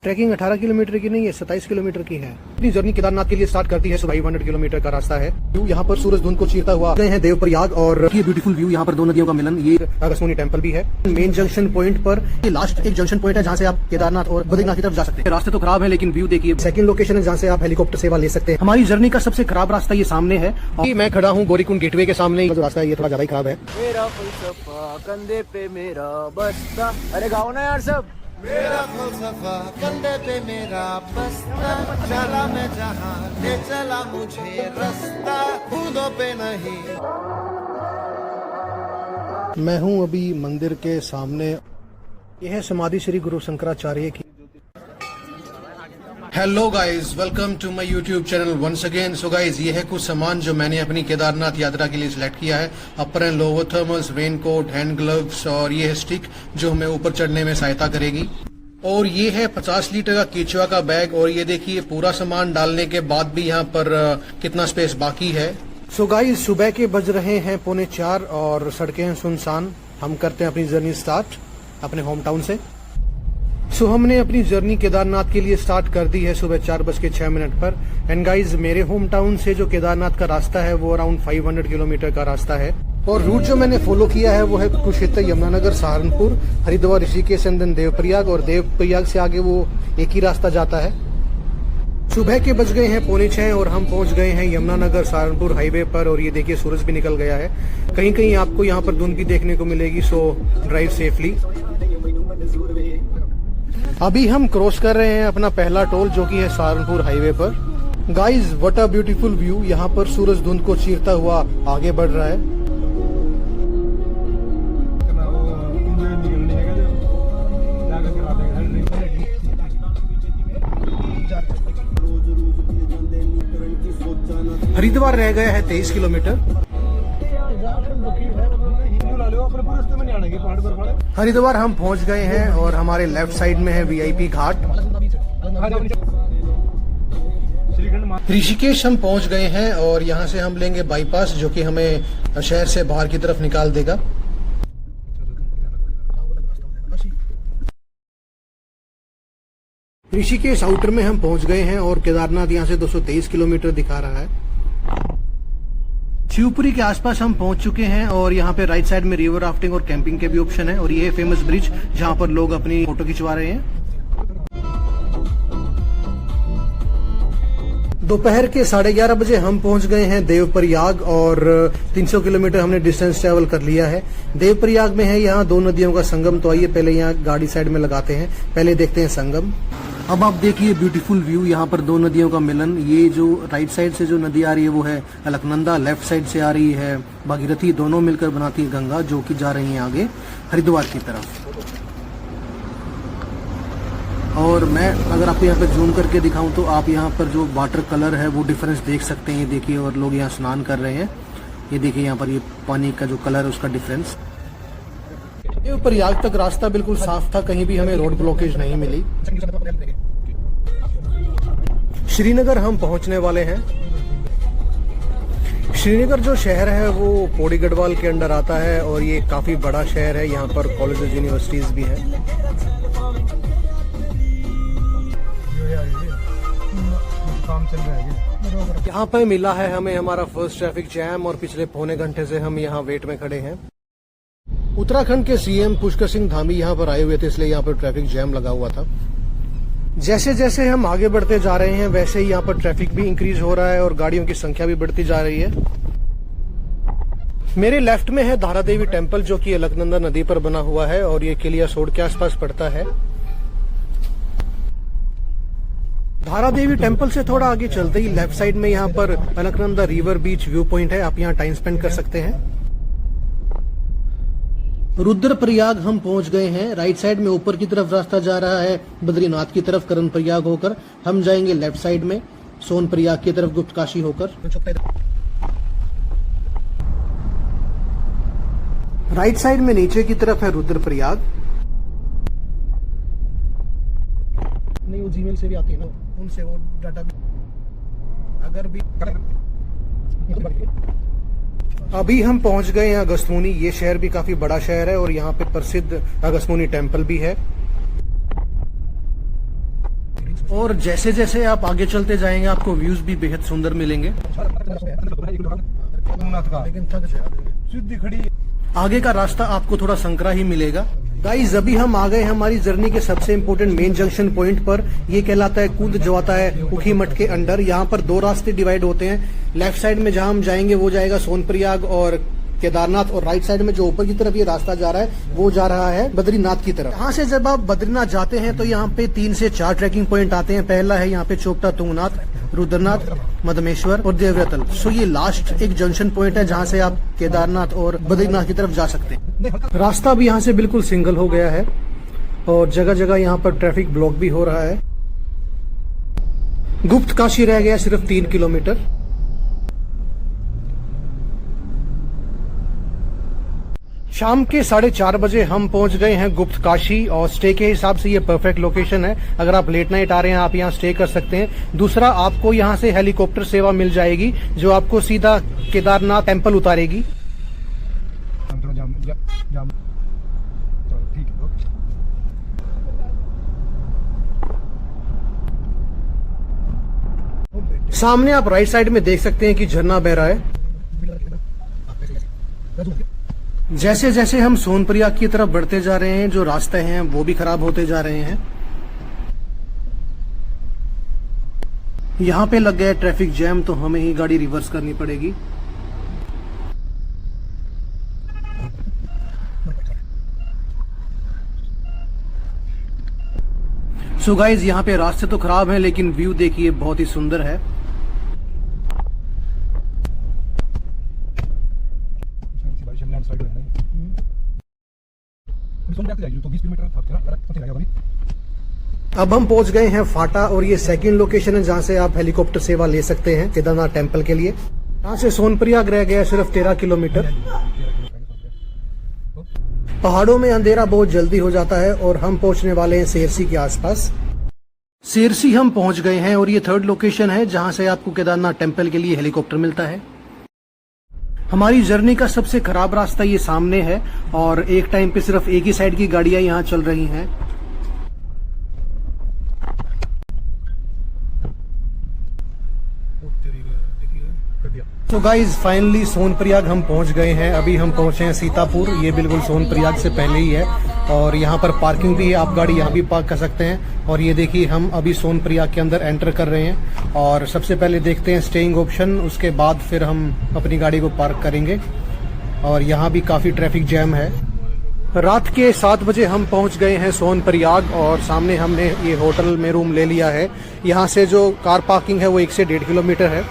Trekking 18 kilometre की नहीं है, 27 किलोमीटर की है। अपनी जर्नी केदारनाथ के लिए स्टार्ट करती है। 500 किलोमीटर का रास्ता है। व्यू यहाँ पर सूरज धुंध को चीरता हुआ गए हैं देवप्रयाग, और ये ब्यूटीफुल व्यू यहाँ पर दो नदियों का मिलन, ये अगस्त्यमुनि टेम्पल भी है। मेन जंक्शन पॉइंट पर ये लास्ट एक जंक्शन पॉइंट है जहाँ से आप केदारनाथ और बद्रीनाथ की तरफ जा सकते हैं। रास्ते तो खराब है लेकिन व्यू देखिए। सेकंड लोकेशन है जहाँ से आप हेलीकॉप्टर सेवा ले सकते हैं। हमारी जर्नी का सबसे खराब रास्ता ये सामने है। मैं खड़ा हूँ गौरीकुंड गेटवे के सामने। जो रास्ता है ये थोड़ा ज्यादा ही खराब है। मेरा फलसफा कंधे पे मेरा बस्ता, अरे गाओ ना यार सब। मेरा फलसफा कंधे पे मेरा बस्ता, चला मैं जहाँ ले चला मुझे रास्ता, खुदों पे नहीं। मैं हूँ अभी मंदिर के सामने। यह है समाधि श्री गुरु शंकराचार्य की। Hello guys, welcome to my YouTube channel once again. So guys, ये है कुछ सामान जो मैंने अपनी केदारनाथ यात्रा के लिए सिलेक्ट किया है। Upper and lower thermals, rain coat, hand gloves, और ये है स्टिक जो हमें ऊपर चढ़ने में सहायता करेगी। और ये है 50 लीटर का केचुआ का बैग। और ये देखिए पूरा सामान डालने के बाद भी यहाँ पर कितना स्पेस बाकी है। सो गाइस, सुबह के बज रहे हैं 3:45 और सड़कें हैं सुनसान। हम करते हैं अपनी जर्नी स्टार्ट अपने होम टाउन से। सो हमने अपनी जर्नी केदारनाथ के लिए स्टार्ट कर दी है सुबह 4:06 पर। एंड गाइज, मेरे होम टाउन से जो केदारनाथ का रास्ता है वो अराउंड 500 किलोमीटर का रास्ता है। और रूट जो मैंने फॉलो किया है वो है कुरुक्षेत्र, यमुनानगर, सहारनपुर, हरिद्वार, ऋषिकेश एंड देन देवप्रयाग। और देवप्रयाग से आगे वो एक ही रास्ता जाता है। सुबह के बज गए हैं 5:45 और हम पहुंच गए हैं यमुनानगर सहारनपुर हाईवे पर। और ये देखिए सूरज भी निकल गया है। कहीं कहीं आपको यहाँ पर धुंध भी देखने को मिलेगी। सो ड्राइव सेफली। अभी हम क्रॉस कर रहे हैं अपना पहला टोल जो कि है सहारनपुर हाईवे पर। Guys, what a beautiful view. यहाँ पर सूरज धुंध को चीरता हुआ आगे बढ़ रहा है। हरिद्वार रह गया है 23 किलोमीटर। हरिद्वार हम पहुंच गए हैं और हमारे लेफ्ट साइड में है वीआईपी घाट। ऋषिकेश हम पहुंच गए हैं और यहां से हम लेंगे बाईपास जो कि हमें शहर से बाहर की तरफ निकाल देगा। ऋषिकेश आउटर में हम पहुंच गए हैं और केदारनाथ यहां से 223 किलोमीटर दिखा रहा है। शिवपुरी के आसपास हम पहुंच चुके हैं और यहाँ पे राइट साइड में रिवर राफ्टिंग और कैंपिंग के भी ऑप्शन है। और ये है फेमस ब्रिज जहाँ पर लोग अपनी फोटो खिंचवा रहे हैं। दोपहर के 11:30 बजे हम पहुंच गए हैं देवप्रयाग और 300 किलोमीटर हमने डिस्टेंस ट्रेवल कर लिया है। देवप्रयाग में है यहाँ दो नदियों का संगम। तो आइए पहले यहाँ गाड़ी साइड में लगाते हैं, पहले देखते हैं संगम। अब आप देखिए ब्यूटीफुल व्यू, यहाँ पर दो नदियों का मिलन। ये जो राइट साइड से जो नदी आ रही है वो है अलकनंदा, लेफ्ट साइड से आ रही है भागीरथी। दोनों मिलकर बनाती है गंगा जो कि जा रही है आगे हरिद्वार की तरफ। और मैं अगर आपको यहाँ पे जूम करके दिखाऊं तो आप यहाँ पर जो वाटर कलर है वो डिफरेंस देख सकते हैं। ये देखिए, और लोग यहाँ स्नान कर रहे हैं। ये देखिए यहाँ पर ये पानी का जो कलर है उसका डिफरेंस। देवप्रयाग तक रास्ता बिल्कुल साफ था, कहीं भी हमें रोड ब्लॉकेज नहीं मिली। श्रीनगर हम पहुंचने वाले हैं। श्रीनगर जो शहर है वो पौड़ी गढ़वाल के अंडर आता है और ये काफी बड़ा शहर है। यहाँ पर कॉलेजेस, यूनिवर्सिटीज भी हैं। यहाँ पे मिला है हमें हमारा फर्स्ट ट्रैफिक जैम और पिछले पौने घंटे से हम यहाँ वेट में खड़े हैं। उत्तराखंड के सीएम पुष्कर सिंह धामी यहाँ पर आए हुए थे, इसलिए यहाँ पर ट्रैफिक जैम लगा हुआ था। जैसे जैसे हम आगे बढ़ते जा रहे हैं वैसे ही यहाँ पर ट्रैफिक भी इंक्रीज हो रहा है और गाड़ियों की संख्या भी बढ़ती जा रही है। मेरे लेफ्ट में है धारा देवी टेम्पल जो कि अलकनंदा नदी पर बना हुआ है और ये किलियासोड़ के आसपास पड़ता है। धारा देवी टेम्पल से थोड़ा आगे चलते ही लेफ्ट साइड में यहाँ पर Alaknanda river beach view point है। आप यहाँ टाइम स्पेंड कर सकते हैं। रुद्रप्रयाग हम पहुंच गए हैं। राइट साइड में ऊपर की तरफ रास्ता जा रहा है बद्रीनाथ की तरफ कर्णप्रयाग होकर। हम जाएंगे लेफ्ट साइड में सोनप्रयाग की तरफ गुप्तकाशी होकर। राइट साइड में नीचे की तरफ है रुद्रप्रयाग। नहीं, वो जीमेल से भी आती है ना, उनसे वो डाटा भी अगर भी। अभी हम पहुंच गए हैं अगस्त्यमुनि। ये शहर भी काफी बड़ा शहर है और यहाँ पे प्रसिद्ध अगस्त्यमुनि टेम्पल भी है। और जैसे जैसे आप आगे चलते जाएंगे आपको व्यूज भी बेहद सुंदर मिलेंगे। आगे का रास्ता आपको थोड़ा संकरा ही मिलेगा। गाइस अभी हम आ गए हमारी जर्नी के सबसे इम्पोर्टेंट मेन जंक्शन पॉइंट पर। ये कहलाता है कूद जो आता है उखीमठ के अंडर। यहाँ पर दो रास्ते डिवाइड होते हैं। लेफ्ट साइड में जहाँ हम जाएंगे वो जाएगा सोनप्रयाग और केदारनाथ, और राइट साइड में जो ऊपर की तरफ ये रास्ता जा रहा है वो जा रहा है बद्रीनाथ की तरफ। यहाँ से जब आप बद्रीनाथ जाते हैं तो यहाँ पे 3 से 4 ट्रैकिंग पॉइंट आते हैं। पहला है यहाँ पे चोपटा तुंगनाथ, रुद्रनाथ, मदमेश्वर और देवव्रतल। सो ये लास्ट एक जंक्शन पॉइंट है जहाँ से आप केदारनाथ और बद्रीनाथ की तरफ जा सकते हैं। रास्ता भी यहाँ से बिल्कुल सिंगल हो गया है और जगह जगह यहाँ पर ट्रैफिक ब्लॉक भी हो रहा है। गुप्त काशी रह गया सिर्फ 3 किलोमीटर। शाम के 4:30 बजे हम पहुंच गए हैं गुप्त काशी, और स्टे के हिसाब से ये परफेक्ट लोकेशन है। अगर आप लेट नाइट आ रहे हैं आप यहाँ स्टे कर सकते हैं। दूसरा, आपको यहाँ से हेलीकॉप्टर सेवा मिल जाएगी जो आपको सीधा केदारनाथ टेम्पल उतारेगी। सामने आप राइट साइड में देख सकते हैं कि झरना बह रहा है। जैसे जैसे हम सोनप्रयाग की तरफ बढ़ते जा रहे हैं जो रास्ते हैं वो भी खराब होते जा रहे हैं। यहाँ पे लग गया ट्रैफिक जैम तो हमें ही गाड़ी रिवर्स करनी पड़ेगी। सो गाइज यहाँ पे रास्ते तो खराब हैं लेकिन व्यू देखिए बहुत ही सुंदर है। अब हम पहुंच गए हैं फाटा, और ये सेकंड लोकेशन है जहां से आप हेलीकॉप्टर सेवा ले सकते हैं केदारनाथ टेम्पल के लिए। यहाँ से सोनप्रयाग रह गया सिर्फ 13 किलोमीटर। पहाड़ों में अंधेरा बहुत जल्दी हो जाता है और हम पहुंचने वाले हैं सेरसी के आसपास। सेरसी हम पहुंच गए हैं और ये थर्ड लोकेशन है जहां से आपको केदारनाथ टेम्पल के लिए हेलीकॉप्टर मिलता है। हमारी जर्नी का सबसे खराब रास्ता ये सामने है और एक टाइम पे सिर्फ एक ही साइड की गाड़ियां यहाँ चल रही हैं। तो गाइज फाइनली सोनप्रयाग हम पहुंच गए हैं। अभी हम पहुंचे हैं सीतापुर। ये बिल्कुल सोनप्रयाग से पहले ही है और यहाँ पर पार्किंग भी है, आप गाड़ी यहाँ भी पार्क कर सकते हैं। और ये देखिए हम अभी सोनप्रयाग के अंदर एंटर कर रहे हैं और सबसे पहले देखते हैं स्टेइंग ऑप्शन, उसके बाद फिर हम अपनी गाड़ी को पार्क करेंगे। और यहाँ भी काफी ट्रैफिक जैम है। रात के 7 बजे हम पहुंच गए हैं सोनप्रयाग और सामने हमने ये होटल में रूम ले लिया है। यहाँ से जो कार पार्किंग है वो 1 से 1.5 किलोमीटर है।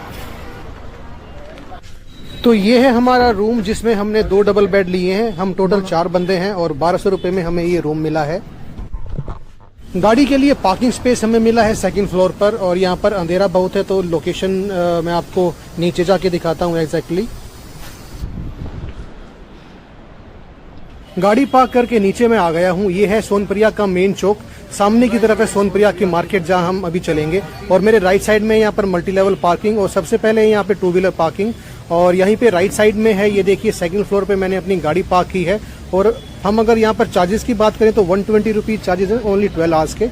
तो ये है हमारा रूम जिसमें हमने 2 डबल बेड लिए हैं। हम टोटल 4 बंदे हैं और 1200 रुपए में हमें ये रूम मिला है। गाड़ी के लिए पार्किंग स्पेस हमें मिला है 2nd फ्लोर पर, और यहाँ पर अंधेरा बहुत है तो लोकेशन मैं आपको नीचे जाके दिखाता हूँ एग्जैक्टली। गाड़ी पार्क करके नीचे मैं आ गया हूँ। ये है सोनप्रयाग का मेन चौक। सामने की तरफ है सोनप्रयाग की मार्केट जहाँ हम अभी चलेंगे, और मेरे राइट साइड में यहाँ पर मल्टी लेवल पार्किंग, और सबसे पहले यहाँ पे 2 व्हीलर पार्किंग, और यहीं पे राइट साइड में है ये देखिए 2nd फ्लोर पे मैंने अपनी गाड़ी पार्क की है। और हम अगर यहाँ पर चार्जेस की बात करें तो 120 रुपीज चार्जेस हैं ओनली 12 आवर्स के।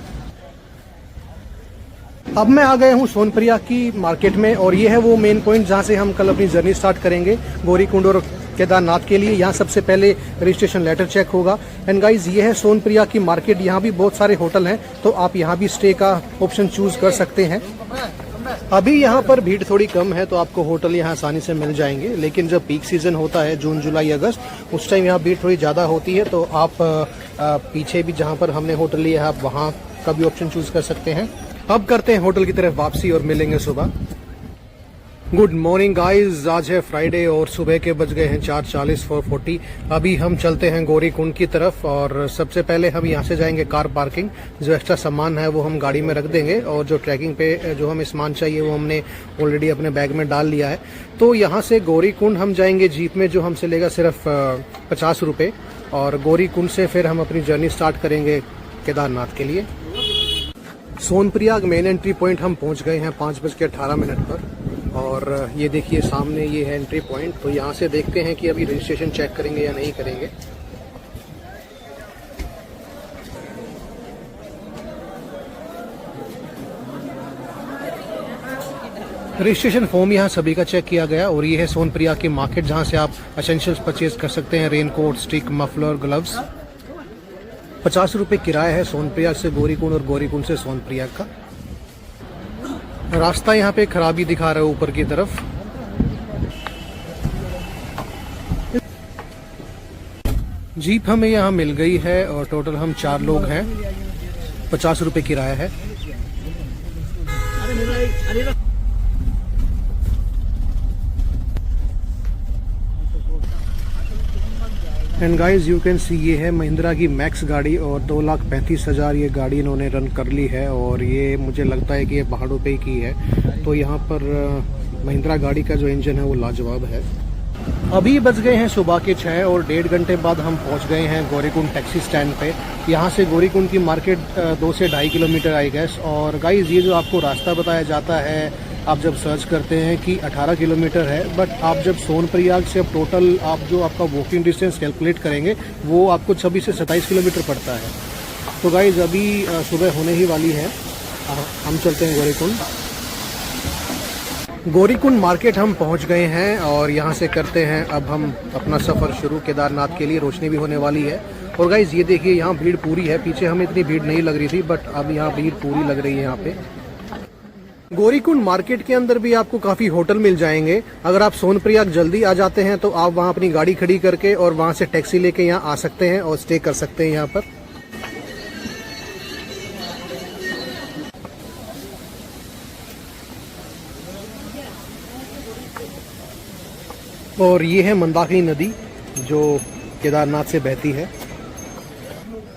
अब मैं आ गया हूँ सोनप्रयाग की मार्केट में, और ये है वो मेन पॉइंट जहाँ से हम कल अपनी जर्नी स्टार्ट करेंगे गौरीकुंड और केदारनाथ के लिए। यहाँ सबसे पहले रजिस्ट्रेशन लेटर चेक होगा। एंड गाइज ये है सोनप्रयाग की मार्केट। यहाँ भी बहुत सारे होटल हैं तो आप यहाँ भी स्टे का ऑप्शन चूज कर सकते हैं। अभी यहाँ पर भीड़ थोड़ी कम है तो आपको होटल यहाँ आसानी से मिल जाएंगे, लेकिन जब पीक सीजन होता है जून जुलाई अगस्त, उस टाइम यहाँ भीड़ थोड़ी ज़्यादा होती है। तो आप पीछे भी जहाँ पर हमने होटल लिया है आप वहाँ का भी ऑप्शन चूज कर सकते हैं। अब करते हैं होटल की तरफ वापसी और मिलेंगे सुबह। गुड मॉर्निंग गाइज, आज है फ्राइडे और सुबह के बज गए हैं 4:40 4:40। अभी हम चलते हैं गौरीकुंड की तरफ, और सबसे पहले हम यहाँ से जाएंगे कार पार्किंग। जो एक्स्ट्रा सामान है वो हम गाड़ी में रख देंगे, और जो ट्रैकिंग पे जो हमें सामान चाहिए वो हमने ऑलरेडी अपने बैग में डाल लिया है। तो यहाँ से गौरीकुंड हम जाएंगे जीप में, जो हमसे लेगा सिर्फ 50 रुपये, और गौरीकुंड से फिर हम अपनी जर्नी स्टार्ट करेंगे केदारनाथ के लिए। सोनप्रयाग मेन एंट्री पॉइंट हम पहुँच गए हैं 5:18 पर, और ये देखिए सामने ये है एंट्री पॉइंट। तो यहाँ से देखते हैं कि अभी रजिस्ट्रेशन चेक करेंगे या नहीं करेंगे। रजिस्ट्रेशन फॉर्म यहाँ सभी का चेक किया गया और ये है सोनप्रिया की मार्केट जहाँ से आप एसेंशियल्स परचेज कर सकते हैं, रेनकोट, स्टिक, मफलर, ग्लव्स। 50 रुपये किराया है सोनप्रिया से गौरीकुंड और गौरीकुंड से सोनप्रिया का। रास्ता यहाँ पे खराबी दिखा रहा है ऊपर की तरफ। जीप हमें यहाँ मिल गई है और टोटल हम 4 लोग हैं। 50 रुपये किराया है। And guys you can see ये है महिंद्रा की मैक्स गाड़ी और 2,35,000 ये गाड़ी इन्होंने रन कर ली है और ये मुझे लगता है कि ये पहाड़ों पे ही की है। तो यहाँ पर महिंद्रा गाड़ी का जो इंजन है वो लाजवाब है। अभी बज गए हैं सुबह के 6 और 1.5 घंटे बाद हम पहुँच गए हैं गौरीकुंड टैक्सी स्टैंड पे। यहाँ से गौरीकुंड की मार्केट 2 से 2.5 किलोमीटर आई गैस। और गाइज ये जो आपको रास्ता बताया जाता है आप जब सर्च करते हैं कि 18 किलोमीटर है, बट आप जब सोनप्रयाग से अब टोटल आप जो आपका वॉकिंग डिस्टेंस कैलकुलेट करेंगे वो आपको 26 से 27 किलोमीटर पड़ता है। तो गाइज अभी सुबह होने ही वाली है, हम चलते हैं गौरीकुंड। गौरीकुंड मार्केट हम पहुंच गए हैं और यहां से करते हैं अब हम अपना सफ़र शुरू केदारनाथ के लिए। रोशनी भी होने वाली है और गाइज ये देखिए यहाँ भीड़ पूरी है। पीछे हमें इतनी भीड़ नहीं लग रही थी बट अब यहाँ भीड़ पूरी लग रही है। यहाँ पे गौरीकुंड मार्केट के अंदर भी आपको काफी होटल मिल जाएंगे। अगर आप सोनप्रयाग जल्दी आ जाते हैं तो आप वहां अपनी गाड़ी खड़ी करके और वहां से टैक्सी लेके यहाँ आ सकते हैं और स्टे कर सकते हैं यहाँ पर। और ये है मंदाकिनी नदी जो केदारनाथ से बहती है।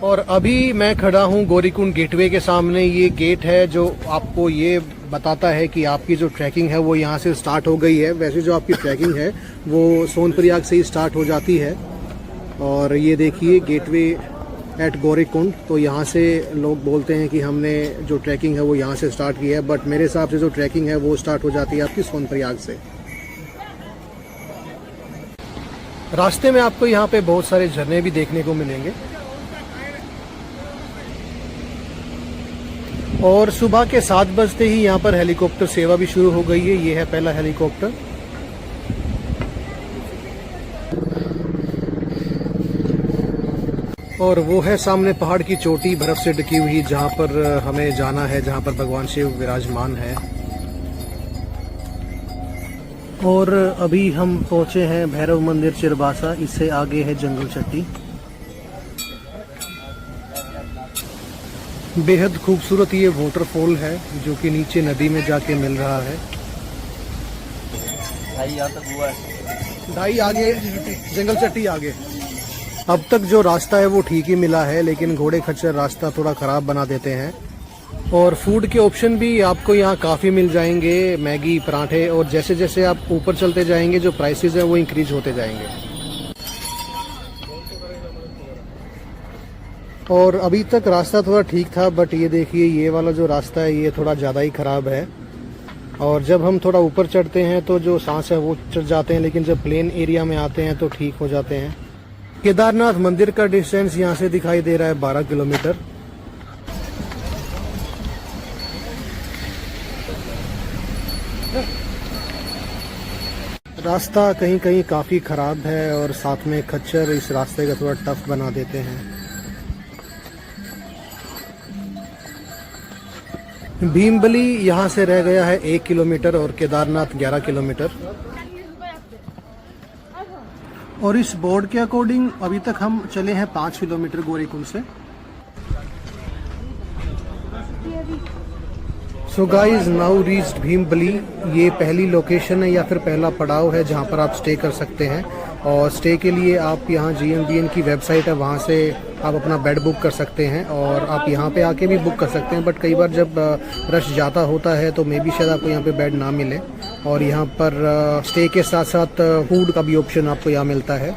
और अभी मैं खड़ा हूँ गौरीकुंड गेटवे के सामने। ये गेट है जो आपको ये बताता है कि आपकी जो ट्रैकिंग है वो यहाँ से स्टार्ट हो गई है। वैसे जो आपकी ट्रैकिंग है वो सोनप्रयाग से ही स्टार्ट हो जाती है। और ये देखिए गेटवे एट गौरीकुंड। तो यहाँ से लोग बोलते हैं कि हमने जो ट्रैकिंग है वो यहाँ से स्टार्ट की है, बट मेरे हिसाब से जो ट्रैकिंग है वो स्टार्ट हो जाती है आपकी सोनप्रयाग से। रास्ते में आपको यहाँ पे बहुत सारे झरने भी देखने को मिलेंगे। और सुबह के 7 बजते ही यहाँ पर हेलीकॉप्टर सेवा भी शुरू हो गई है। ये है पहला हेलीकॉप्टर। और वो है सामने पहाड़ की चोटी बर्फ से ढकी हुई जहाँ पर हमें जाना है, जहाँ पर भगवान शिव विराजमान है। और अभी हम पहुंचे हैं भैरव मंदिर चिरबासा। इससे आगे है जंगल चट्टी। बेहद खूबसूरत ये वाटरफॉल है जो कि नीचे नदी में जाके मिल रहा है। ढाई आगे जंगल चट्टी आगे। अब तक जो रास्ता है वो ठीक ही मिला है, लेकिन घोड़े खच्चर रास्ता थोड़ा खराब बना देते हैं। और फूड के ऑप्शन भी आपको यहाँ काफ़ी मिल जाएंगे, मैगी, पराठे। और जैसे जैसे आप ऊपर चलते जाएंगे जो प्राइसेस हैं वो इंक्रीज होते जाएंगे। और अभी तक रास्ता थोड़ा ठीक था, बट ये देखिए ये वाला जो रास्ता है ये थोड़ा ज़्यादा ही ख़राब है। और जब हम थोड़ा ऊपर चढ़ते हैं तो जो सांस है वो चढ़ जाते हैं, लेकिन जब प्लेन एरिया में आते हैं तो ठीक हो जाते हैं। केदारनाथ मंदिर का डिस्टेंस यहाँ से दिखाई दे रहा है 12 किलोमीटर। रास्ता कहीं कहीं काफ़ी ख़राब है और साथ में खच्चर इस रास्ते का थोड़ा टफ बना देते हैं। भीमबली यहाँ से रह गया है 1 किलोमीटर और केदारनाथ 11 किलोमीटर। और इस बोर्ड के अकॉर्डिंग अभी तक हम चले हैं 5 किलोमीटर गौरीकुंड से। So guys now reached Bhimbali. ये पहली लोकेशन है या फिर पहला पड़ाव है जहाँ पर आप स्टे कर सकते हैं। और स्टे के लिए आप यहाँ GMBN की वेबसाइट है, वहाँ से आप अपना बेड बुक कर सकते हैं और आप यहाँ पे आके भी बुक कर सकते हैं। बट कई बार जब रश ज़्यादा होता है तो मे बी शायद आपको यहाँ पे बेड ना मिले। और यहाँ पर स्टे के साथ साथ फूड का भी ऑप्शन आपको यहाँ मिलता है।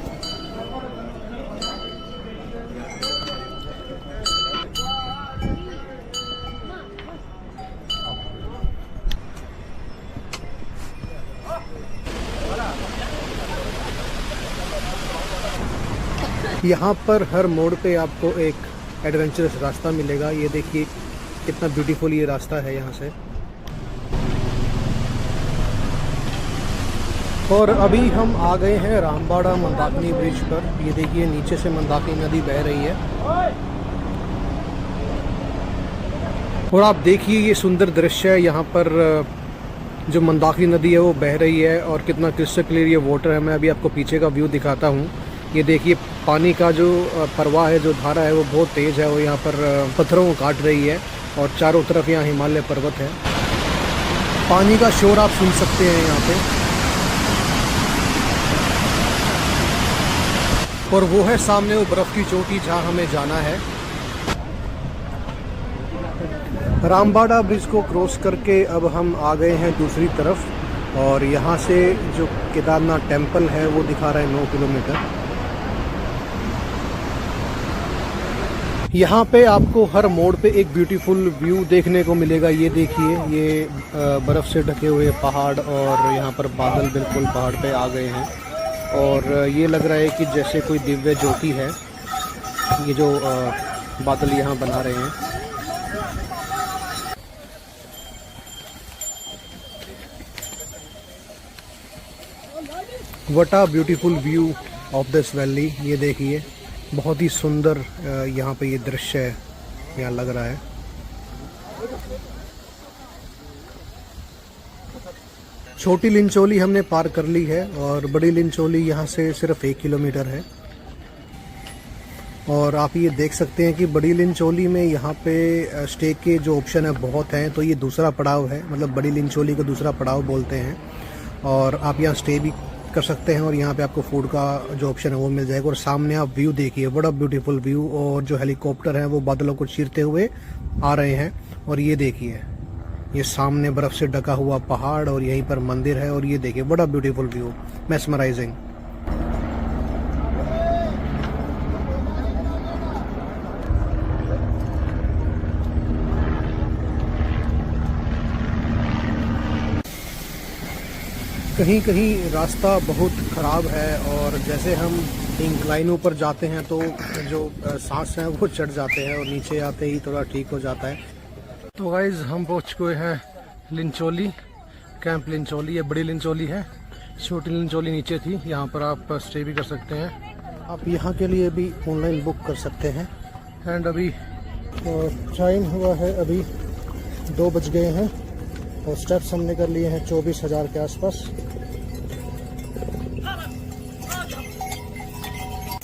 यहाँ पर हर मोड़ पे आपको एक एडवेंचरस रास्ता मिलेगा। ये देखिए कितना ब्यूटीफुल ये रास्ता है यहाँ से। और अभी हम आ गए हैं रामबाड़ा मंदाकिनी ब्रिज पर। ये देखिए नीचे से मंदाकिनी नदी बह रही है और आप देखिए ये सुंदर दृश्य है। यहाँ पर जो मंदाकिनी नदी है वो बह रही है और कितना क्रिस्टल क्लियर ये वाटर है। मैं अभी आपको पीछे का व्यू दिखाता हूँ। ये देखिए पानी का जो प्रवाह है, जो धारा है वो बहुत तेज है और यहाँ पर पत्थरों को काट रही है और चारों तरफ यहाँ हिमालय पर्वत है। पानी का शोर आप सुन सकते हैं यहाँ पे। और वो है सामने वो बर्फ की चोटी जहाँ हमें जाना है। रामबाड़ा ब्रिज को क्रॉस करके अब हम आ गए हैं दूसरी तरफ और यहाँ से जो केदारनाथ टेम्पल है वो दिखा रहा है 9 किलोमीटर। यहाँ पे आपको हर मोड़ पे एक ब्यूटीफुल व्यू देखने को मिलेगा। ये देखिए ये बर्फ़ से ढके हुए पहाड़ और यहाँ पर बादल बिल्कुल पहाड़ पे आ गए हैं और ये लग रहा है कि जैसे कोई दिव्य ज्योति है ये जो बादल यहाँ बना रहे हैं। What a beautiful view of this valley. ये देखिए बहुत ही सुंदर यहाँ पे ये दृश्य है, यहाँ लग रहा है। छोटी लिंचोली हमने पार कर ली है और बड़ी लिंचोली यहाँ से सिर्फ 1 किलोमीटर है। और आप ये देख सकते हैं कि बड़ी लिंचोली में यहाँ पे स्टे के जो ऑप्शन है बहुत हैं। तो ये दूसरा पड़ाव है, मतलब बड़ी लिंचोली को दूसरा पड़ाव बोलते हैं और आप यहाँ स्टे भी कर सकते हैं और यहाँ पे आपको फूड का जो ऑप्शन है वो मिल जाएगा। और सामने आप व्यू देखिए, बड़ा ब्यूटीफुल व्यू। और जो हेलीकॉप्टर है वो बादलों को चीरते हुए आ रहे हैं और ये देखिए ये सामने बर्फ से ढका हुआ पहाड़ और यहीं पर मंदिर है और ये देखिए बड़ा ब्यूटीफुल व्यू, मेस्मराइजिंग। कहीं कहीं रास्ता बहुत ख़राब है और जैसे हम इंक्लाइनों पर जाते हैं तो जो सांस हैं वो चढ़ जाते हैं और नीचे आते ही थोड़ा ठीक हो जाता है। तो गाइज हम पहुंच गए हैं लिंचोली, कैंप लिंचोली। ये बड़ी लिंचोली है, छोटी लिंचोली नीचे थी। यहाँ पर आप स्टे भी कर सकते हैं। आप यहाँ के लिए भी ऑनलाइन बुक कर सकते हैं। एंड अभी टाइम हुआ है, अभी 2 बज गए हैं और स्टेप्स हमने कर लिए हैं 24,000 के आसपास।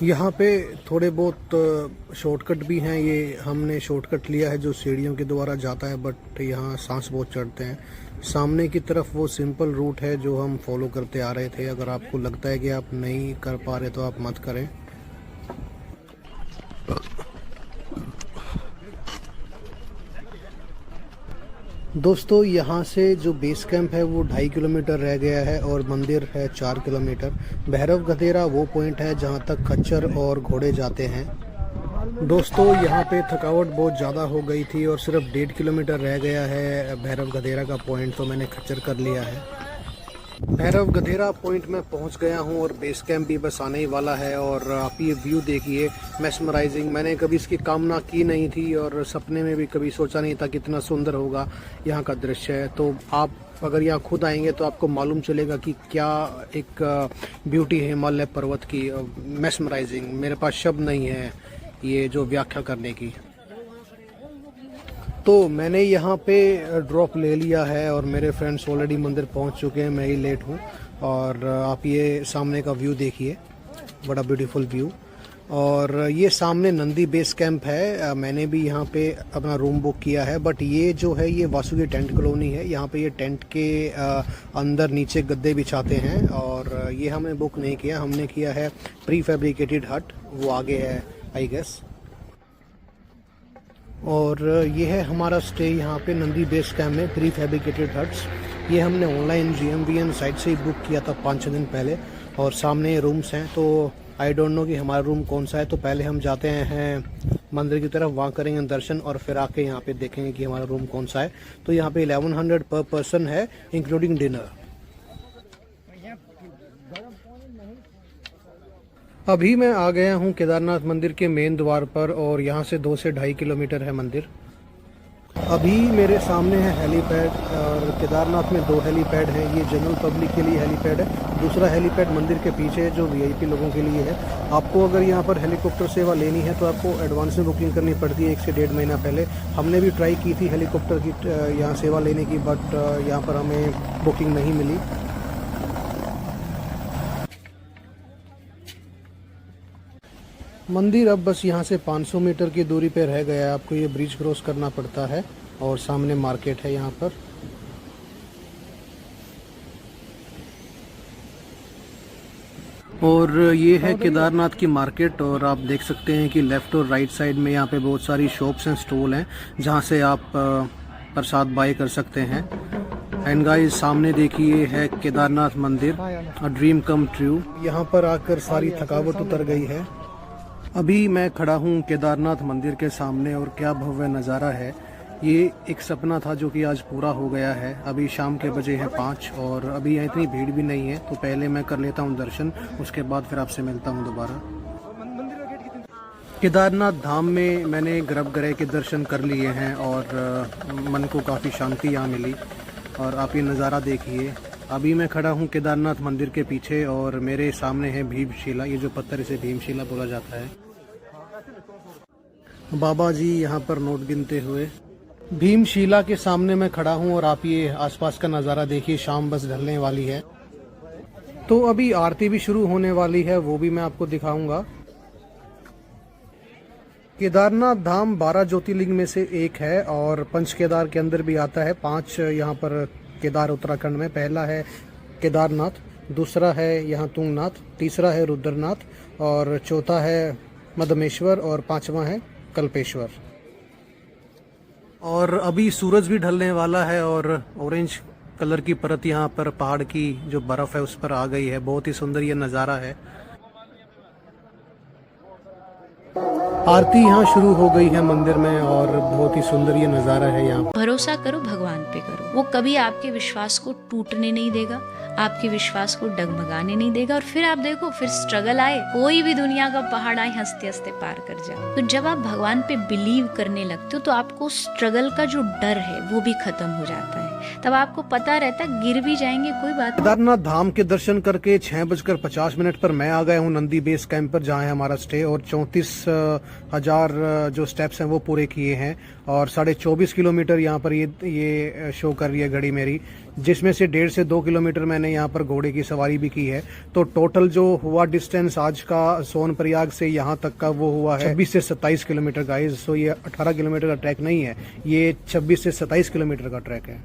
यहाँ पे थोड़े बहुत शॉर्टकट भी हैं। ये हमने शॉर्टकट लिया है जो सीढ़ियों के द्वारा जाता है, बट यहाँ सांस बहुत चढ़ते हैं। सामने की तरफ वो सिंपल रूट है जो हम फॉलो करते आ रहे थे। अगर आपको लगता है कि आप नहीं कर पा रहे तो आप मत करें। दोस्तों यहाँ से जो बेस कैंप है वो 2.5 किलोमीटर रह गया है और मंदिर है 4 किलोमीटर। भैरव गदेरा वो पॉइंट है जहाँ तक खच्चर और घोड़े जाते हैं। दोस्तों यहाँ पे थकावट बहुत ज़्यादा हो गई थी और सिर्फ 1.5 किलोमीटर रह गया है भैरव गदेरा का पॉइंट, तो मैंने खच्चर कर लिया है। भैरव गदेरा पॉइंट में पहुंच गया हूं और बेस कैंप भी बस आने ही वाला है। और आप ये व्यू देखिए, मेस्मराइजिंग। मैंने कभी इसकी कामना की नहीं थी और सपने में भी कभी सोचा नहीं था कितना सुंदर होगा यहाँ का दृश्य है। तो आप अगर यहाँ खुद आएंगे तो आपको मालूम चलेगा कि क्या एक ब्यूटी है हिमालय पर्वत की। मेस्मराइजिंग, मेरे पास शब्द नहीं है ये जो व्याख्या करने की। तो मैंने यहाँ पे ड्रॉप ले लिया है और मेरे फ्रेंड्स ऑलरेडी मंदिर पहुँच चुके हैं, मैं ही लेट हूँ। और आप ये सामने का व्यू देखिए, बड़ा ब्यूटीफुल व्यू। और ये सामने नंदी बेस कैंप है। मैंने भी यहाँ पे अपना रूम बुक किया है, बट ये जो है ये वासुकी टेंट कॉलोनी है। यहाँ पे ये टेंट के अंदर नीचे गद्दे बिछाते हैं और ये हमने बुक नहीं किया, हमने किया है प्री फैब्रिकेटेड हट, वो आगे है आई गेस। और ये है हमारा स्टे यहाँ पे नंदी बेस कैंप में, प्री फैब्रिकेटेड हट्स। ये हमने ऑनलाइन GMVN साइट से ही बुक किया था 5-6 दिन पहले। और सामने रूम्स हैं, तो आई डोंट नो कि हमारा रूम कौन सा है। तो पहले हम जाते हैं मंदिर की तरफ, वहाँ करेंगे दर्शन और फिर आके यहाँ पे देखेंगे कि हमारा रूम कौन सा है। तो यहाँ पे 1100 पर पर्सन है इंक्लूडिंग डिनर। अभी मैं आ गया हूँ केदारनाथ मंदिर के मेन द्वार पर और यहाँ से 2 से 2.5 किलोमीटर है मंदिर। अभी मेरे सामने है हेलीपैड और केदारनाथ में 2 हेलीपैड हैं। ये जनरल पब्लिक के लिए हेलीपैड है, दूसरा हेलीपैड मंदिर के पीछे है जो वीआईपी लोगों के लिए है। आपको अगर यहाँ पर हेलीकॉप्टर सेवा लेनी है तो आपको एडवांस में बुकिंग करनी पड़ती है 1 से 1.5 महीना पहले। हमने भी ट्राई की थी हेलीकॉप्टर की यहाँ सेवा लेने की, बट यहाँ पर हमें बुकिंग नहीं मिली। मंदिर अब बस यहाँ से 500 मीटर की दूरी पे रह गया है। आपको ये ब्रिज क्रॉस करना पड़ता है और सामने मार्केट है यहाँ पर। और ये है केदारनाथ की मार्केट और आप देख सकते हैं कि लेफ्ट और राइट साइड में यहाँ पे बहुत सारी शॉप्स हैं, स्टॉल हैं जहाँ से आप प्रसाद बाय कर सकते हैं। एंड गाइस सामने देखिए है केदारनाथ मंदिर, अ ड्रीम कम ट्रू। यहाँ पर आकर सारी थकावट उतर गई है। अभी मैं खड़ा हूँ केदारनाथ मंदिर के सामने और क्या भव्य नज़ारा है। ये एक सपना था जो कि आज पूरा हो गया है। अभी शाम के बजे हैं 5 और अभी यहाँ इतनी भीड़ भी नहीं है, तो पहले मैं कर लेता हूँ दर्शन, उसके बाद फिर आपसे मिलता हूँ दोबारा। केदारनाथ धाम में मैंने गर्भगृह के दर्शन कर लिए हैं और मन को काफ़ी शांति यहाँ मिली। और आप ये नज़ारा देखिए। अभी मैं खड़ा हूँ केदारनाथ मंदिर के पीछे और मेरे सामने है भीमशिला। ये जो पत्थर इसे भीमशिला बोला जाता है। बाबा जी यहाँ पर नोट गिनते हुए। भीमशिला के सामने मैं खड़ा हूँ और आप ये आसपास का नज़ारा देखिए। शाम बस ढलने वाली है तो अभी आरती भी शुरू होने वाली है, वो भी मैं आपको दिखाऊंगा। केदारनाथ धाम 12 ज्योतिर्लिंग में से एक है और पंच केदार के अंदर भी आता है। 5 यहाँ पर केदार उत्तराखंड में। पहला है केदारनाथ, दूसरा है यहाँ तुंगनाथ, तीसरा है रुद्रनाथ और चौथा है मदमेश्वर और 5वां है कल्पेश्वर। और अभी सूरज भी ढलने वाला है और ऑरेंज कलर की परत यहाँ पर पहाड़ की जो बर्फ है उस पर आ गई है। बहुत ही सुंदर ये नज़ारा है। आरती यहाँ शुरू हो गई है मंदिर में और बहुत ही सुंदर ये नज़ारा है यहाँ। भरोसा करो, भगवान पे करो, वो कभी आपके विश्वास को टूटने नहीं देगा, आपके विश्वास को डगमगाने नहीं देगा। और फिर आप देखो, फिर स्ट्रगल आए, कोई भी दुनिया का पहाड़ आए, हंसते हंसते पार कर जाओ। तो जब आप भगवान पे बिलीव करने लगते हो तो आपको स्ट्रगल का जो डर है वो भी खत्म हो जाता है। तब आपको पता रहता है गिर भी जाएंगे कोई बात। केदारनाथ धाम के दर्शन करके 6:50 पर मैं आ गया हूँ नंदी बेस कैंप पर, जहाँ है हमारा स्टे। और 34,000 जो स्टेप्स हैं वो पूरे किए हैं और 24.5 किलोमीटर यहाँ पर ये शो कर रही है घड़ी मेरी, जिसमें से 1.5 से 2 किलोमीटर मैंने यहाँ पर घोड़े की सवारी भी की है। तो टोटल जो हुआ डिस्टेंस आज का सोनप्रयाग से यहाँ तक का वो हुआ है 26 से 27 किलोमीटर गाइस। सो ये 18 किलोमीटर का ट्रैक नहीं है, ये 26 से 27 किलोमीटर का ट्रैक है।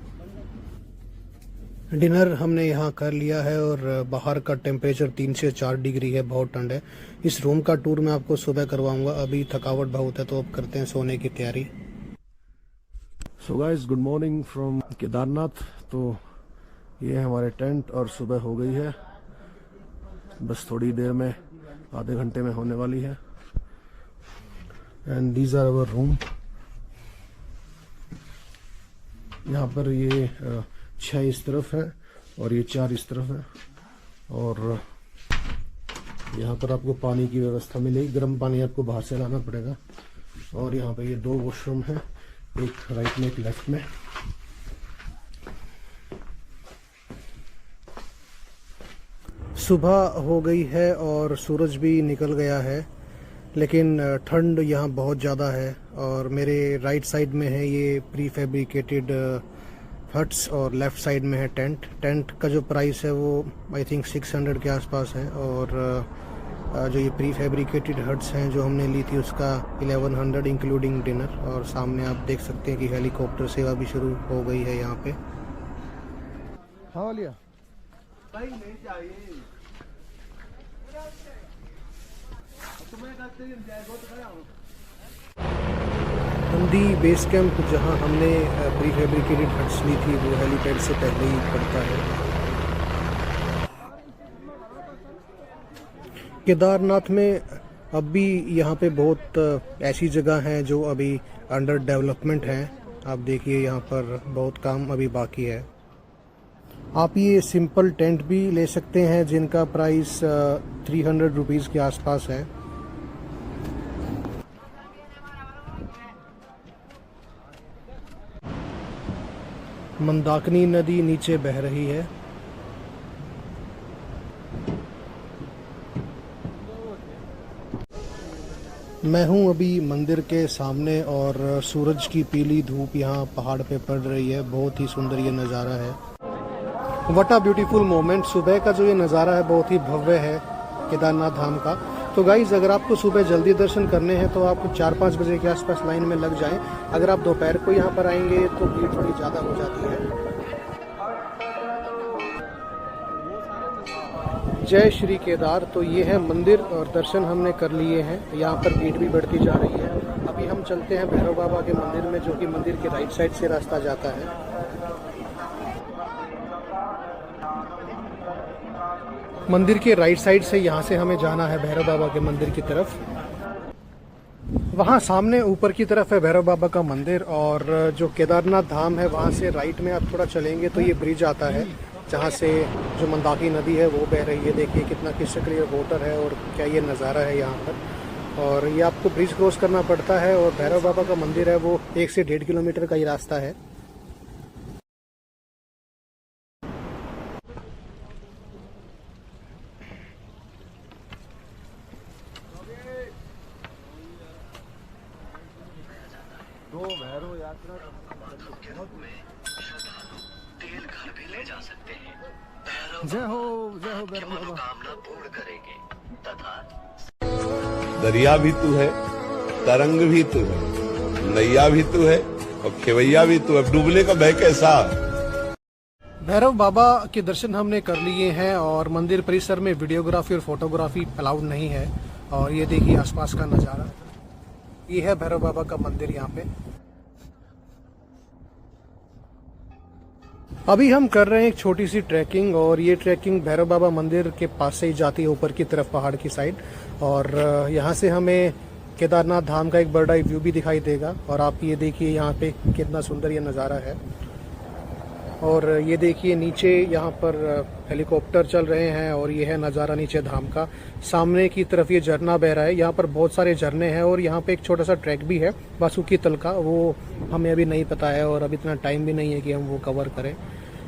डिनर हमने यहाँ कर लिया है और बाहर का टेम्परेचर 3 से 4 डिग्री है, बहुत ठंड है। इस रूम का टूर मैं आपको सुबह करवाऊंगा। अभी थकावट बहुत है तो अब करते हैं सोने की तैयारी। So guys, good morning from Kedarnath. तो ये है हमारे टेंट और सुबह हो गई है, बस थोड़ी देर में, आधे घंटे में होने वाली है। And these are our room. यहाँ पर ये 6 इस तरफ है और ये 4 इस तरफ है। और यहाँ पर आपको पानी की व्यवस्था मिलेगी, गर्म पानी आपको बाहर से लाना पड़ेगा। और यहाँ पे ये 2 वॉशरूम है, एक राइट में एक लेफ्ट में। सुबह हो गई है और सूरज भी निकल गया है, लेकिन ठंड यहाँ बहुत ज़्यादा है। और मेरे राइट साइड में है ये प्री फैब्रिकेटेड हट्स और लेफ़्ट साइड में है टेंट। टेंट का जो प्राइस है वो आई थिंक 600 के आसपास है। और जो ये प्री फैब्रिकेटेड हट्स हैं जो हमने ली थी उसका 1100 इंक्लूडिंग डिनर। और सामने आप देख सकते हैं कि हेलीकॉप्टर सेवा भी शुरू हो गई है यहाँ पे। हाँ लिया नंदी बेस कैंप जहां हमने प्री फैब्रिकेटेड हट्स ली थी वो हेलीपैड से पहले ही पड़ता है। केदारनाथ में अब भी यहाँ पे बहुत ऐसी जगह हैं जो अभी अंडर डेवलपमेंट हैं। आप देखिए यहाँ पर बहुत काम अभी बाकी है। आप ये सिंपल टेंट भी ले सकते हैं जिनका प्राइस 300 रुपीज़ के आसपास है। मंदाकिनी नदी नीचे बह रही है। मैं हूं अभी मंदिर के सामने और सूरज की पीली धूप यहाँ पहाड़ पे पड़ रही है। बहुत ही सुंदर ये नज़ारा है। What a beautiful moment. सुबह का जो ये नज़ारा है बहुत ही भव्य है केदारनाथ धाम का। तो गाइज, अगर आपको सुबह जल्दी दर्शन करने हैं तो आप 4-5 बजे के आसपास लाइन में लग जाएं। अगर आप दोपहर को यहाँ पर आएंगे तो भीड़ थोड़ी ज़्यादा हो जाती है। जय श्री केदार। तो ये है मंदिर और दर्शन हमने कर लिए हैं। यहाँ पर भीड़ भी बढ़ती जा रही है। अभी हम चलते हैं भैरव बाबा के मंदिर में, जो कि मंदिर के राइट साइड से रास्ता जाता है। मंदिर के राइट साइड से यहाँ से हमें जाना है भैरव बाबा के मंदिर की तरफ। वहाँ सामने ऊपर की तरफ है भैरव बाबा का मंदिर, और जो केदारनाथ धाम है वहाँ से राइट में आप थोड़ा चलेंगे तो ये ब्रिज आता है, जहाँ से जो मंदाकिनी नदी है वो बह रही है। देखिए कितना क्रिस्टल क्लियर वाटर है और क्या ये नज़ारा है यहाँ पर। और ये आपको ब्रिज क्रॉस करना पड़ता है, और भैरव बाबा का मंदिर है वो 1 से 1.5 किलोमीटर का ही रास्ता है। जय हो भैरव बाबा। दरिया भी तू है, तरंग भी तू है, नैया भी तू है और खेवैया भी तू है। डूबने का भय कैसा। भैरव बाबा के दर्शन हमने कर लिए हैं, और मंदिर परिसर में वीडियोग्राफी और फोटोग्राफी अलाउड नहीं है। और ये देखिए आसपास का नज़ारा। ये है भैरव बाबा का मंदिर यहाँ पे। अभी हम कर रहे हैं एक छोटी सी ट्रैकिंग, और ये ट्रैकिंग भैरव बाबा मंदिर के पास से ही जाती है ऊपर की तरफ पहाड़ की साइड। और यहाँ से हमें केदारनाथ धाम का एक बर्ड आई व्यू भी दिखाई देगा। और आप ये देखिए यहाँ पे कितना सुंदर ये नज़ारा है। और ये देखिए नीचे यहाँ पर हेलीकॉप्टर चल रहे हैं, और ये है नज़ारा नीचे धाम का। सामने की तरफ ये झरना बह रहा है। यहाँ पर बहुत सारे झरने हैं, और यहाँ पे एक छोटा सा ट्रैक भी है बासुकी तल का, वो हमें अभी नहीं पता है और अभी इतना टाइम भी नहीं है कि हम वो कवर करें।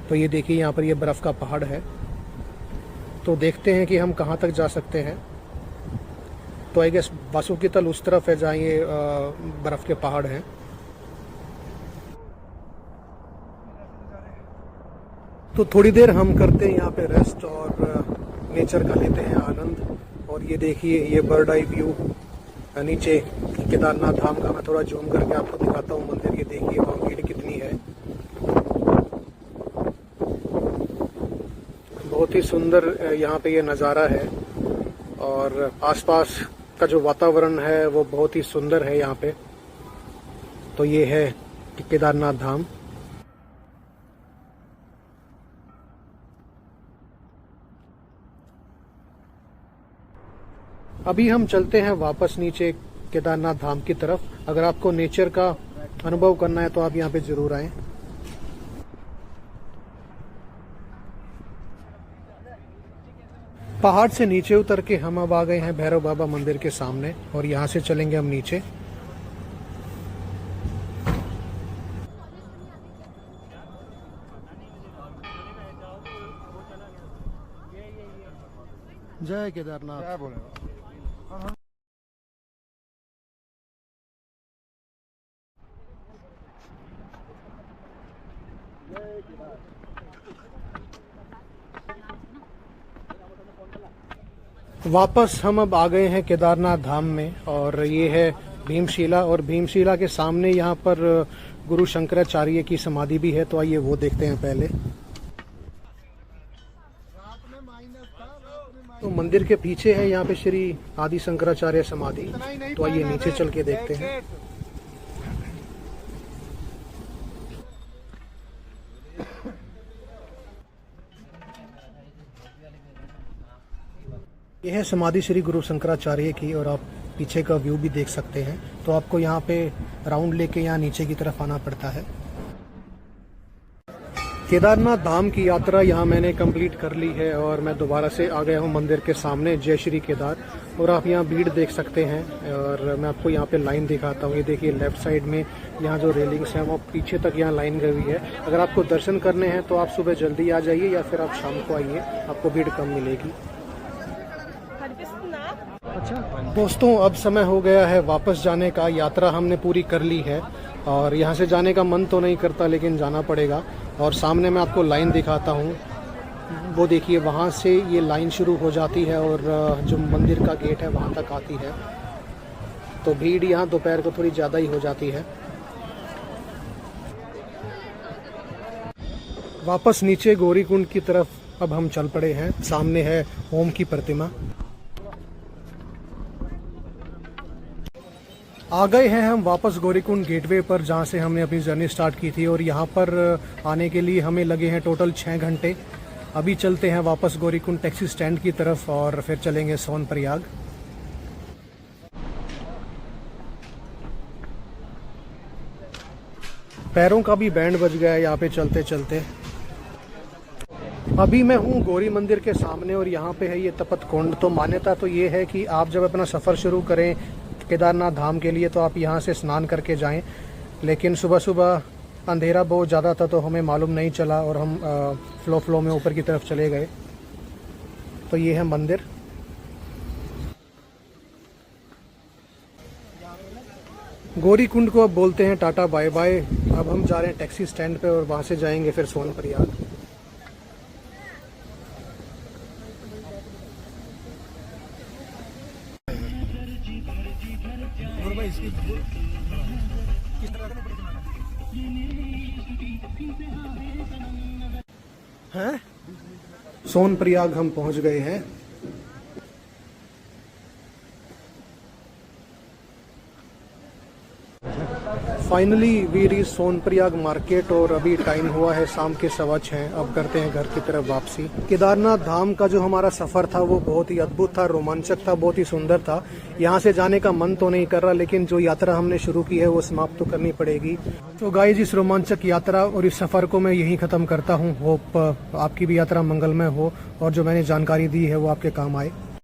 तो ये देखिए यहाँ पर ये बर्फ़ का पहाड़ है। तो देखते हैं कि हम कहाँ तक जा सकते हैं। तो आई गेस बासुकी तल उस तरफ है जहाँ ये बर्फ़ के पहाड़ हैं। तो थोड़ी देर हम करते हैं यहाँ पे रेस्ट और नेचर का लेते हैं आनंद। और ये देखिए ये बर्ड आई व्यू नीचे केदारनाथ धाम का। मैं थोड़ा जूम करके आपको दिखाता हूँ मंदिर। ये देखिए वहाँ भीड़ कितनी है। बहुत ही सुंदर यहाँ पे ये नज़ारा है, और आसपास का जो वातावरण है वो बहुत ही सुंदर है यहाँ पे। तो ये है केदारनाथ धाम। अभी हम चलते हैं वापस नीचे केदारनाथ धाम की तरफ। अगर आपको नेचर का अनुभव करना है तो आप यहाँ पे जरूर आएं। पहाड़ से नीचे उतर के हम अब आ गए हैं भैरव बाबा मंदिर के सामने, और यहाँ से चलेंगे हम नीचे। जय केदारनाथ। वापस हम अब आ गए हैं केदारनाथ धाम में, और ये है भीमशिला। और भीमशिला के सामने यहाँ पर गुरु शंकराचार्य की समाधि भी है। तो आइए वो देखते हैं पहले। तो मंदिर के पीछे है यहाँ पे श्री आदि शंकराचार्य समाधि। तो आइए नीचे चल के देखते हैं। यह है समाधि श्री गुरु शंकराचार्य की, और आप पीछे का व्यू भी देख सकते हैं। तो आपको यहाँ पे राउंड लेके यहाँ नीचे की तरफ आना पड़ता है। केदारनाथ धाम की यात्रा यहाँ मैंने कंप्लीट कर ली है और मैं दोबारा से आ गया हूँ मंदिर के सामने, जय श्री केदार। और आप यहाँ भीड़ देख सकते हैं और मैं आपको यहाँ पे लाइन दिखाता हूँ। ये देखिए लेफ्ट साइड में यहाँ जो रेलिंग्स हैं वो पीछे तक यहाँ लाइन गई हुई है। अगर आपको दर्शन करने हैं तो आप सुबह जल्दी आ जाइए या फिर आप शाम को आइए, आपको भीड़ कम मिलेगी। अच्छा दोस्तों, अब समय हो गया है वापस जाने का। यात्रा हमने पूरी कर ली है और यहाँ से जाने का मन तो नहीं करता लेकिन जाना पड़ेगा। और सामने मैं आपको लाइन दिखाता हूँ, वो देखिए वहाँ से ये लाइन शुरू हो जाती है और जो मंदिर का गेट है वहाँ तक आती है। तो भीड़ यहाँ दोपहर को थोड़ी ज़्यादा ही हो जाती है। वापस नीचे गौरीकुंड की तरफ अब हम चल पड़े हैं। सामने है ओम की प्रतिमा। आ गए हैं हम वापस गौरीकुंड गेटवे पर, जहाँ से हमने अपनी जर्नी स्टार्ट की थी। और यहाँ पर आने के लिए हमें लगे हैं टोटल 6 घंटे। अभी चलते हैं वापस गौरीकुंड टैक्सी स्टैंड की तरफ और फिर चलेंगे सोनप्रयाग। पैरों का भी बैंड बज गया है यहाँ पे चलते चलते। अभी मैं हूँ गौरी मंदिर के सामने और यहाँ पे है ये तपत कुंड। तो मान्यता तो ये है कि आप जब अपना सफ़र शुरू करें केदारनाथ धाम के लिए तो आप यहाँ से स्नान करके जाएं। लेकिन सुबह सुबह अंधेरा बहुत ज़्यादा था तो हमें मालूम नहीं चला और हम फ्लो में ऊपर की तरफ चले गए। तो ये है मंदिर। गौरीकुंड को अब बोलते हैं टाटा बाय बाय। अब हम जा रहे हैं टैक्सी स्टैंड पे और वहाँ से जाएंगे फिर सोनप्रयाग। हैं? सोनप्रयाग हम पहुंच गए हैं। Finally we reach Sonprayag market और अभी टाइम हुआ है शाम के 6:15। अब करते हैं घर की तरफ वापसी। केदारनाथ धाम का जो हमारा सफर था वो बहुत ही अद्भुत था, रोमांचक था, बहुत ही सुंदर था। यहाँ से जाने का मन तो नहीं कर रहा लेकिन जो यात्रा हमने शुरू की है वो समाप्त तो करनी पड़ेगी। तो गाइस, इस रोमांचक यात्रा और इस सफर को मैं यहीं खत्म करता हूँ। होप आपकी भी यात्रा मंगलमय हो और जो मैंने जानकारी दी है वो आपके काम आए।